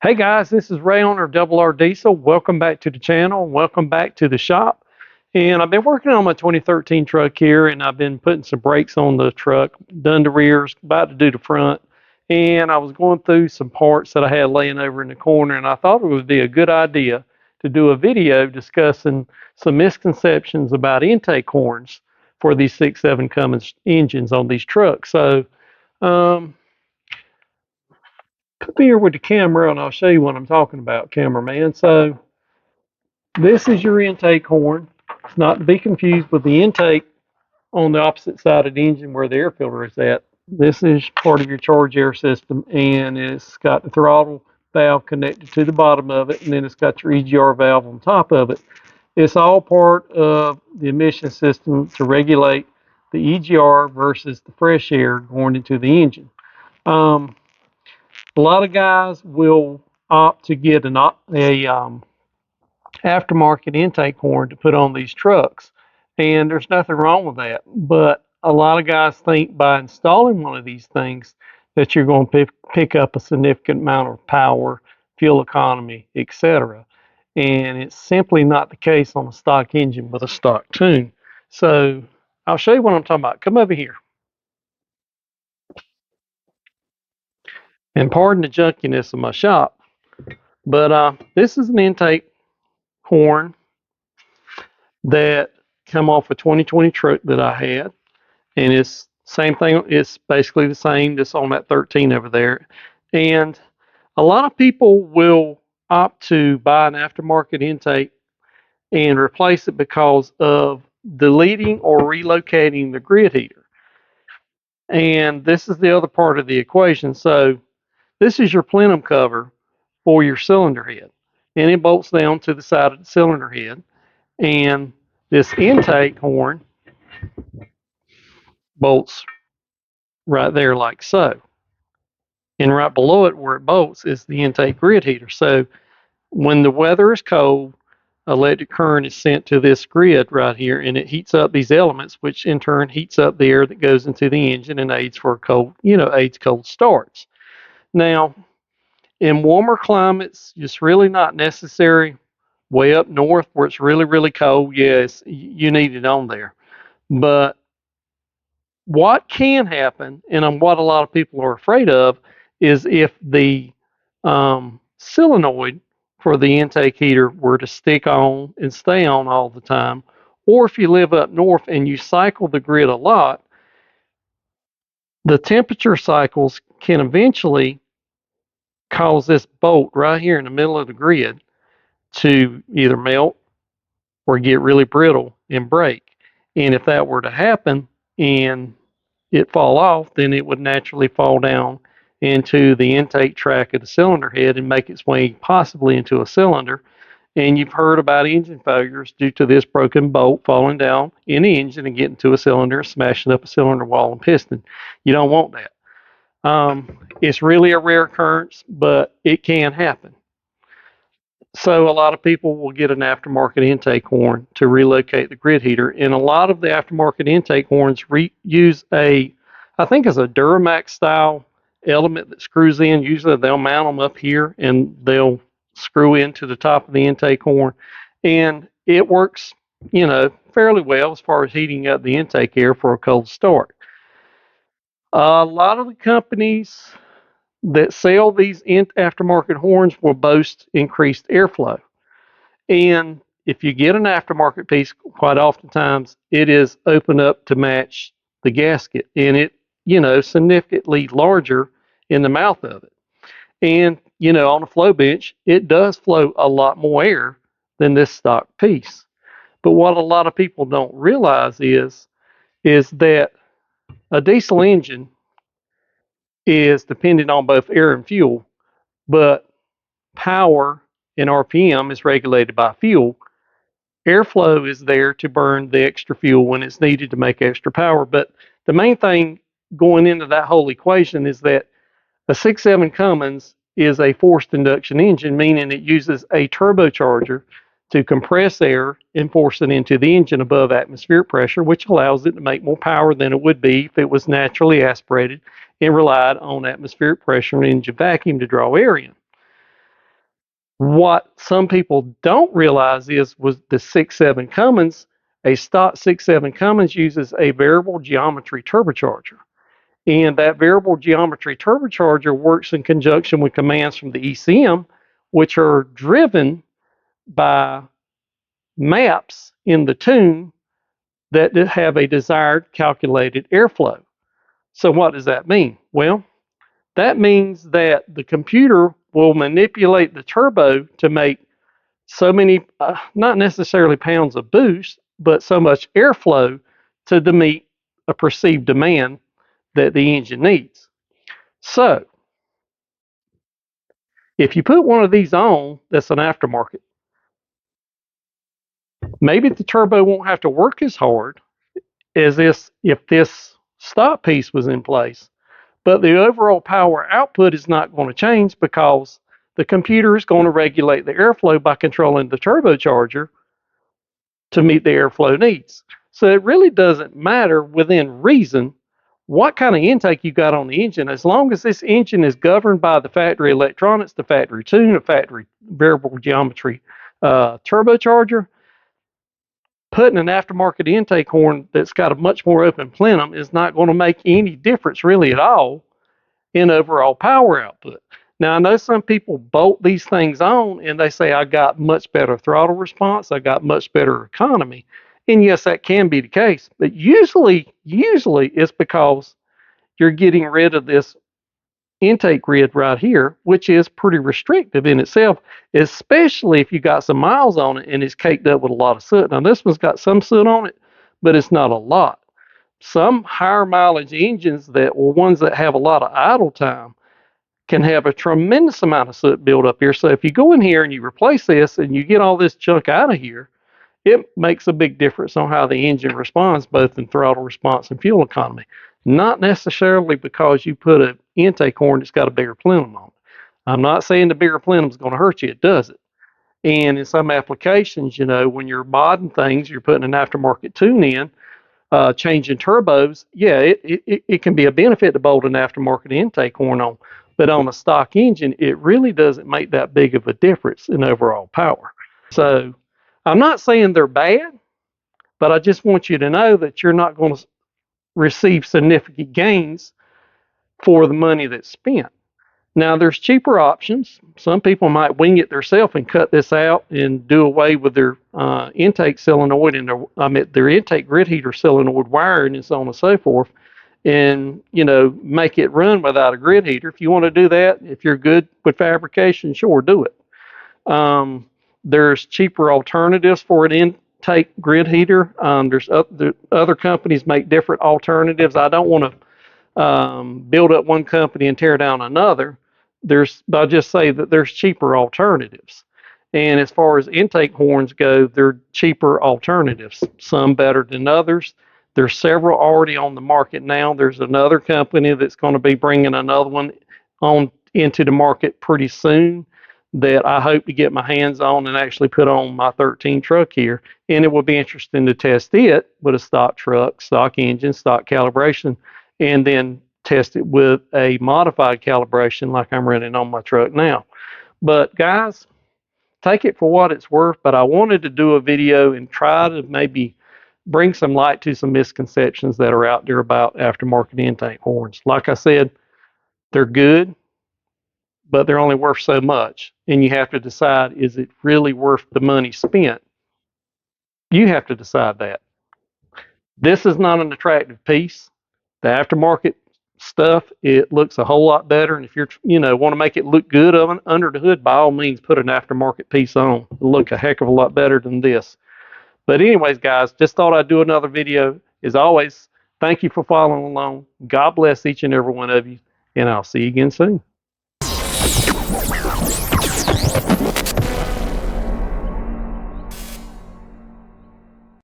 Hey guys, this is Ray, owner of Double R Diesel. Welcome back to the channel. Welcome back to the shop. And I've been working on my 2013 truck here, and I've been putting some brakes on the truck, done the rears, about to do the front. And I was going through some parts that I had laying over in the corner, and I thought it would be a good idea to do a video discussing some misconceptions about intake horns for these 6.7 Cummins engines on these trucks. So, um, come here with the camera and I'll show you what I'm talking about, cameraman. So this is your intake horn. It's not to be confused with the intake on the opposite side of the engine where the air filter is at. This is part of your charge air system, and it's got the throttle valve connected to the bottom of it, and then it's got your EGR valve on top of it. It's all part of the emission system to regulate the EGR versus the fresh air going into the engine. A lot of guys will opt to get aftermarket intake horn to put on these trucks, and there's nothing wrong with that. But a lot of guys think by installing one of these things that you're going to pick up a significant amount of power, fuel economy, etc. And it's simply not the case on a stock engine with a stock tune. So I'll show you what I'm talking about. Come over here. And pardon the junkiness of my shop, but this is an intake horn that come off a 2020 truck that I had, and it's same thing. It's basically the same. Just on that 13 over there, and a lot of people will opt to buy an aftermarket intake and replace it because of deleting or relocating the grid heater. And this is the other part of the equation. So this is your plenum cover for your cylinder head, and it bolts down to the side of the cylinder head. And this intake horn bolts right there like so. And right below it where it bolts is the intake grid heater. So when the weather is cold, electric current is sent to this grid right here, and it heats up these elements, which in turn heats up the air that goes into the engine and aids for aids cold starts. Now, in warmer climates, it's really not necessary. Way up north where it's really, really cold, yes, you need it on there. But what can happen, and what a lot of people are afraid of, is if the solenoid for the intake heater were to stick on and stay on all the time, or if you live up north and you cycle the grid a lot, the temperature cycles can eventually cause this bolt right here in the middle of the grid to either melt or get really brittle and break. And if that were to happen and it fall off, then it would naturally fall down into the intake track of the cylinder head and make its way possibly into a cylinder. And you've heard about engine failures due to this broken bolt falling down in the engine and getting to a cylinder, smashing up a cylinder wall and piston. You don't want that. It's really a rare occurrence, but it can happen. So a lot of people will get an aftermarket intake horn to relocate the grid heater, and a lot of the aftermarket intake horns use I think it's a Duramax style element that screws in. Usually they'll mount them up here and they'll screw into the top of the intake horn, and it works, fairly well as far as heating up the intake air for a cold start. A lot of the companies that sell these aftermarket horns will boast increased airflow. And if you get an aftermarket piece, quite oftentimes it is open up to match the gasket, and it, significantly larger in the mouth of it. And, on a flow bench, it does flow a lot more air than this stock piece. But what a lot of people don't realize is that a diesel engine is dependent on both air and fuel, but power and RPM is regulated by fuel. Airflow is there to burn the extra fuel when it's needed to make extra power. But the main thing going into that whole equation is that a 6.7 Cummins is a forced induction engine, meaning it uses a turbocharger to compress air and force it into the engine above atmospheric pressure, which allows it to make more power than it would be if it was naturally aspirated and relied on atmospheric pressure and engine vacuum to draw air in. What some people don't realize was the 6.7 Cummins, a stock 6.7 Cummins uses a variable geometry turbocharger. And that variable geometry turbocharger works in conjunction with commands from the ECM, which are driven by maps in the tune that have a desired calculated airflow. So, what does that mean? Well, that means that the computer will manipulate the turbo to make so many, not necessarily pounds of boost, but so much airflow to meet a perceived demand that the engine needs. So, if you put one of these on that's an aftermarket, maybe the turbo won't have to work as hard as if this stop piece was in place, but the overall power output is not going to change because the computer is going to regulate the airflow by controlling the turbocharger to meet the airflow needs. So it really doesn't matter within reason what kind of intake you got on the engine, as long as this engine is governed by the factory electronics, the factory tune, the factory variable geometry turbocharger. Putting an aftermarket intake horn that's got a much more open plenum is not going to make any difference really at all in overall power output. Now, I know some people bolt these things on and they say, I got much better throttle response, I got much better economy. And yes, that can be the case, but usually it's because you're getting rid of this intake grid right here, which is pretty restrictive in itself, especially if you got some miles on it and it's caked up with a lot of soot. Now, this one's got some soot on it, but it's not a lot. Some higher mileage engines that, or ones that have a lot of idle time, can have a tremendous amount of soot build up here. So if you go in here and you replace this and you get all this junk out of here, it makes a big difference on how the engine responds, both in throttle response and fuel economy. Not necessarily because you put an intake horn that's got a bigger plenum on it. I'm not saying the bigger plenum is going to hurt you. It doesn't. And in some applications, when you're modding things, you're putting an aftermarket tune in, changing turbos, yeah, it can be a benefit to bolt an aftermarket intake horn on. But on a stock engine, it really doesn't make that big of a difference in overall power. So I'm not saying they're bad, but I just want you to know that you're not going to receive significant gains for the money that's spent. Now, there's cheaper options. Some people might wing it themselves and cut this out and do away with their intake solenoid and their intake grid heater solenoid wiring and so on and so forth, and make it run without a grid heater. If you want to do that, if you're good with fabrication, sure, do it. There's cheaper alternatives for an intake grid heater. There's other companies make different alternatives. I don't want to build up one company and tear down another. I'll just say that there's cheaper alternatives. And as far as intake horns go, they're cheaper alternatives, some better than others. There's several already on the market now. There's another company that's going to be bringing another one on into the market pretty soon that I hope to get my hands on and actually put on my 13 truck here. And it will be interesting to test it with a stock truck, stock engine, stock calibration, and then test it with a modified calibration like I'm running on my truck now. But guys, take it for what it's worth. But I wanted to do a video and try to maybe bring some light to some misconceptions that are out there about aftermarket intake horns. Like I said, they're good, but they're only worth so much. And you have to decide, is it really worth the money spent? You have to decide that. This is not an attractive piece. The aftermarket stuff, it looks a whole lot better. And if you're, want to make it look good under the hood, by all means, put an aftermarket piece on. It'll look a heck of a lot better than this. But anyways, guys, just thought I'd do another video. As always, thank you for following along. God bless each and every one of you, and I'll see you again soon.